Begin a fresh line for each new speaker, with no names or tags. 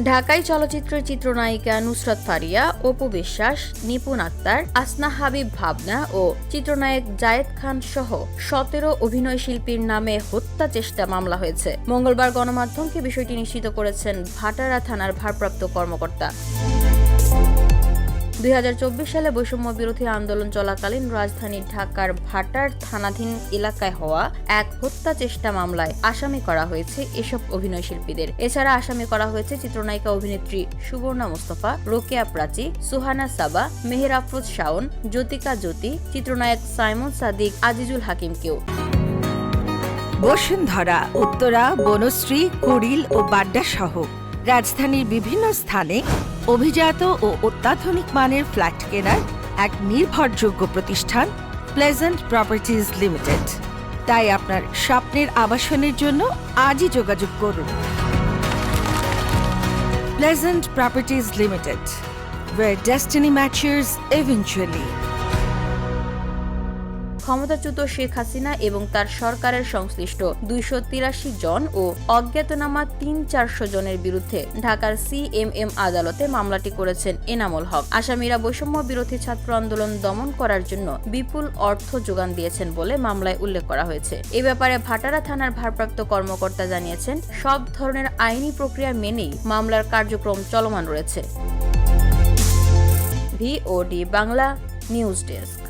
ঢাকাই চলচ্চিত্রের চিত্রনায়িকা নুসরাত ফারিয়া, অপু বিশ্বাস, নিপুণ আক্তার, আসনা হাবিব ভাবনা ও চিত্রনায়ক জায়েদ খান সহ 17 অভিনয় শিল্পীর নামে হত্যা চেষ্টা মামলা হয়েছে। মঙ্গলবার গণমাধ্যমকে বিষয়টি নিশ্চিত করেছেন ভাটারা থানার ভারপ্রাপ্ত কর্মকর্তা। 2024 সালে বৈষম্য বিরোধী আন্দোলন চলাকালীন রাজধানী ঢাকার ভাটার থানাধীন এলাকায় হওয়া এক হত্যা চেষ্টা মামলায় আসামি করা হয়েছে এসব অভিনয় শিল্পীদের। এছাড়া আসামি করা হয়েছে চিত্রনায়িকা অভিনেত্রী সুবর্ণা মুস্তফা, রোকেয়া প্রাচী, সুহানা সাবা, মেহের আফরোজ শাওন, জ্যোতিকা জ্যোতি, চিত্রনায়ক সাইমন সাদিক, আজিজুল হাকিমকেও।
বসুন্ধরা, উত্তরা, বনশ্রী, কুড়িল ও বাড্ডা সহ রাজধানীর বিভিন্ন স্থানে অভিজাত ও অত্যাধুনিক মানের ফ্ল্যাট কেনার এক নির্ভরযোগ্য প্রতিষ্ঠান প্লেজেন্ট প্রপার্টিজ লিমিটেড। তাই আপনার স্বপ্নের আবাসনের জন্য আজই যোগাযোগ করুন। Pleasant properties limited, where destiny matches eventually.
ক্ষমতাচ্যুত শেখ হাসিনা এবং তার সরকারের সংশ্লিষ্ট 283 জন ও অজ্ঞাতনামা 300-400 জনের বিরুদ্ধে ঢাকার সিএমএম আদালতে মামলাটি করেছেন এনামুল হক। আসামিরা বৈষম্য বিরোধী ছাত্র আন্দোলন দমন করার জন্য বিপুল অর্থ যোগান দিয়েছেন বলে মামলায় উল্লেখ করা হয়েছে। এ ব্যাপারে ভাটারা থানার ভারপ্রাপ্ত কর্মকর্তা জানিয়েছেন, সব ধরনের আইনি প্রক্রিয়া মেনেই মামলার কার্যক্রম চলমান রয়েছে। VOD Bangla news desk.